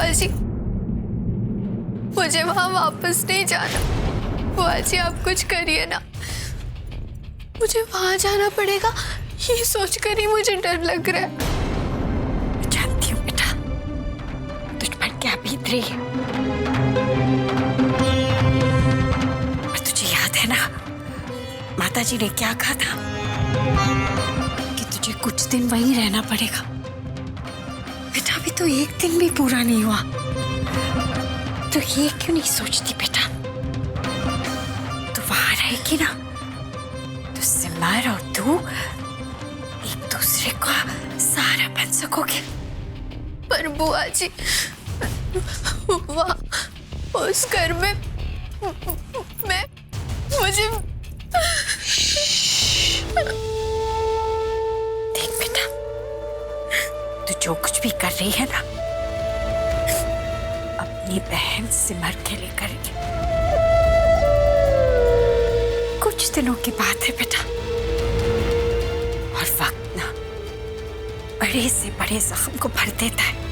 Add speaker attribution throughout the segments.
Speaker 1: बुआ जी, मुझे वहां वापस नहीं जाना। बुआ जी आप कुछ करिए ना, मुझे वहां जाना पड़ेगा ये सोचकर ही मुझे डर लग रहा है।
Speaker 2: जानती हूँ बेटा तुझ पर क्या बीत रही है, पर तुझे याद है ना माताजी ने क्या कहा था कि तुझे कुछ दिन वहीं रहना पड़ेगा। बेटा अभी तो एक दिन भी पूरा नहीं हुआ, तो ये क्यों नहीं सोचती बेटा, तू वहां रहेगी ना तो सिमर और तू एक दूसरे का सहारा बन सकोगे।
Speaker 1: पर बुआ जी वहाँ उस घर में मैं मुझे
Speaker 2: देख बेटा तू जो कुछ भी कर रही है ना अपनी बहन सिमर के लिए करेगी। कुछ दिनों की बात है बेटा, और वक्त ना बड़े से बड़े जख्म को भर देता है।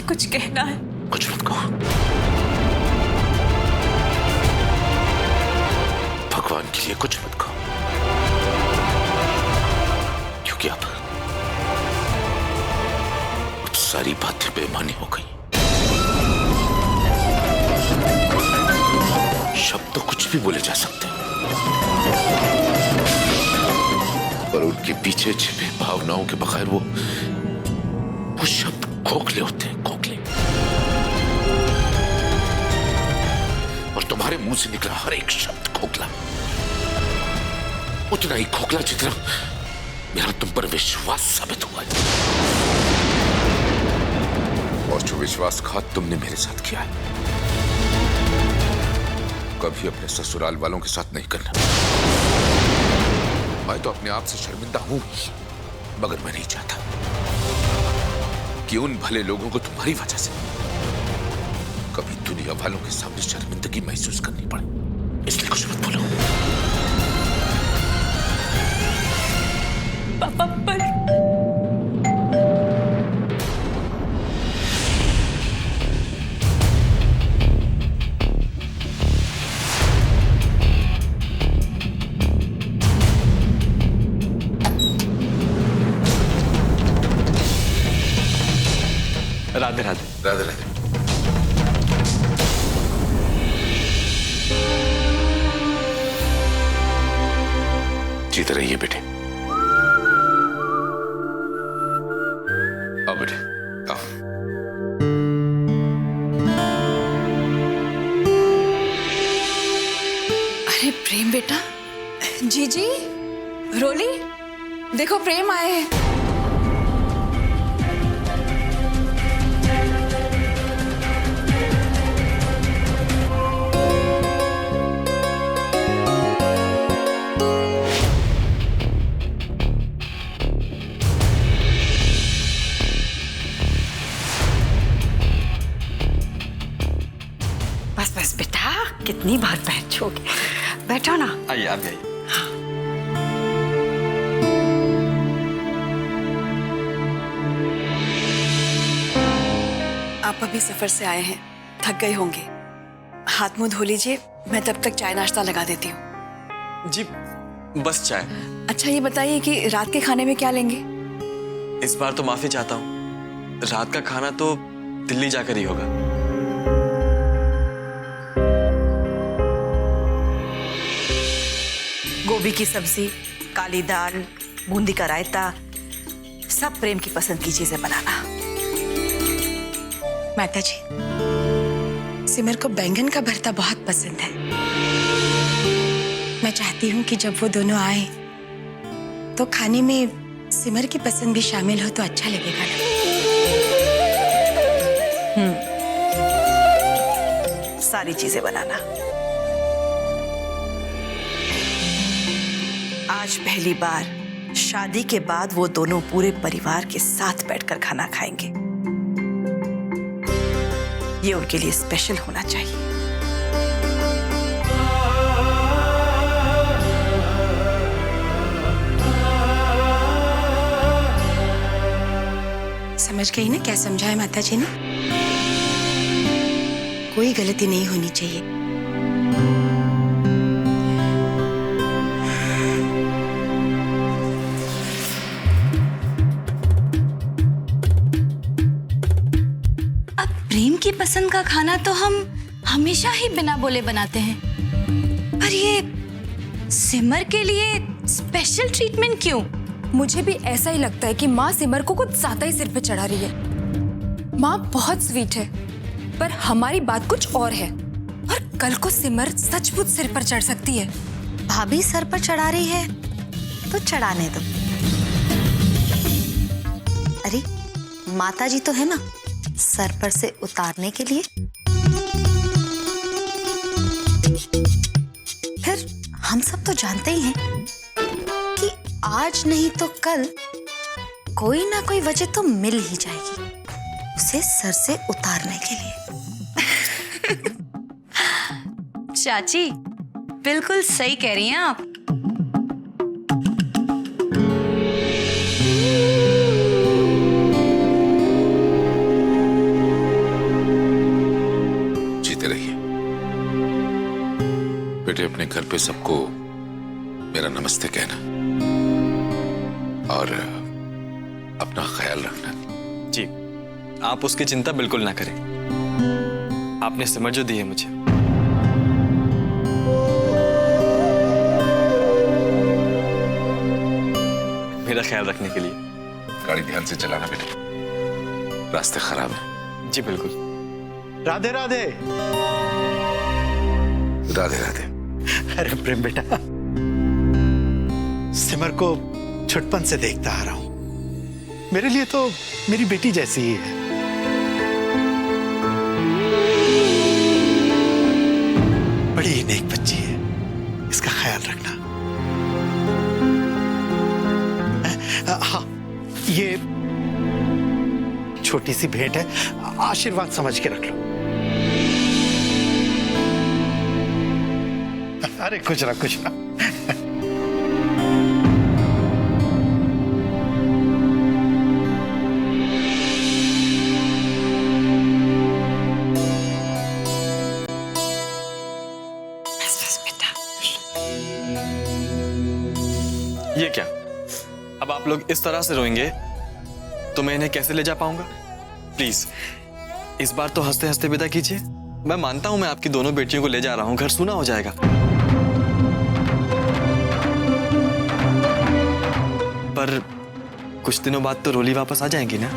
Speaker 2: कुछ कहना है?
Speaker 3: कुछ मत कहो, भगवान के लिए कुछ मत कहो, क्योंकि अब सारी बातें बेमानी हो गई। शब्द तो कुछ भी बोले जा सकते हैं, पर उनके पीछे छिपे भावनाओं के बगैर वो शब्द खोखले होते हैं, खोखले। और तुम्हारे मुंह से निकला हर एक शब्द खोखला, उतना ही खोखला जितना मेरा तुम पर विश्वास साबित हुआ है। और जो विश्वासघात तुमने मेरे साथ किया है, कभी अपने ससुराल वालों के साथ नहीं करना। मैं तो अपने आप से शर्मिंदा हूं, मगर मैं नहीं चाहता कि उन भले लोगों को तुम्हारी वजह से कभी दुनिया वालों के सामने शर्मिंदगी महसूस करनी पड़े, इसलिए कुछ मत बोलो।
Speaker 2: पापा पर
Speaker 4: राधे राधे।
Speaker 3: राधे राधे। जीते रहिए बेटे। आओ बेटे आओ।
Speaker 2: अरे प्रेम बेटा, जीजी, रोली, देखो प्रेम आए हैं। बस बस बेटा, कितनी बार बैठोगे, बैठो ना।
Speaker 4: आइए आप आइए।
Speaker 2: आप अभी सफर से आए हैं, थक गए होंगे, हाथ मुंह धो लीजिए, मैं तब तक चाय नाश्ता लगा देती हूँ।
Speaker 4: जी बस चाय।
Speaker 5: अच्छा ये बताइए कि रात के खाने में क्या लेंगे?
Speaker 4: इस बार तो माफी चाहता हूँ, रात का खाना तो दिल्ली जाकर ही होगा।
Speaker 2: गोभी की सब्जी, काली दाल, बूंदी का रायता, सब प्रेम की पसंद की चीजें बनाना।
Speaker 5: माता जी, सिमर को बैंगन का भरता बहुत पसंद है। मैं चाहती हूँ कि जब वो दोनों आए तो खाने में सिमर की पसंद भी शामिल हो तो अच्छा लगेगा ना।
Speaker 2: सारी चीजें बनाना। आज पहली बार शादी के बाद वो दोनों पूरे परिवार के साथ बैठकर खाना खाएंगे। ये उनके लिए स्पेशल होना चाहिए।
Speaker 5: समझ गई ना क्या समझाया माता जी ने? कोई गलती नहीं होनी चाहिए।
Speaker 6: अब प्रेम की पसंद का खाना तो हम हमेशा ही बिना बोले बनाते हैं, पर ये सिमर के लिए स्पेशल ट्रीटमेंट क्यों?
Speaker 5: मुझे भी ऐसा ही लगता है कि माँ सिमर को कुछ ज्यादा ही सिर पे चढ़ा रही है। माँ बहुत स्वीट है, पर हमारी बात कुछ और है, और कल को सिमर सचमुच सिर पर चढ़ सकती है।
Speaker 6: भाभी सर पर चढ़ा रही है तो चढ़ाने दो। अरे माता जी तो है ना सर पर से उतारने के लिए। फिर हम सब तो जानते ही हैं कि आज नहीं तो कल कोई ना कोई वजह तो मिल ही जाएगी उसे सर से उतारने के लिए। चाची बिल्कुल सही कह रही हैं आप।
Speaker 3: जीते रहिए बेटे। अपने घर पे सबको मेरा नमस्ते कहना और अपना ख्याल रखना।
Speaker 4: जी, आप उसकी चिंता बिल्कुल ना करें। आपने सिमर जो दी है मुझे, मेरा ख्याल रखने के लिए।
Speaker 3: गाड़ी ध्यान से चलाना बेटे, रास्ते खराब हैं।
Speaker 4: जी बिल्कुल।
Speaker 7: राधे राधे।
Speaker 3: राधे राधे।
Speaker 7: अरे प्रेम बेटा, सिमर को छुटपन से देखता आ रहा हूं। मेरे लिए तो मेरी बेटी जैसी ही है। बड़ी ही नेक बच्ची है, इसका ख्याल रखना। हाँ, ये छोटी सी भेंट है, आशीर्वाद समझ के रख लो। अरे कुछ ना कुछ ना।
Speaker 4: ये क्या, अब आप लोग इस तरह से रोएंगे तो मैं इन्हें कैसे ले जा पाऊंगा? प्लीज इस बार तो हंसते हंसते विदा कीजिए। मैं मानता हूं मैं आपकी दोनों बेटियों को ले जा रहा हूं, घर सूना हो जाएगा, पर कुछ दिनों बाद तो रोली वापस आ जाएंगी ना।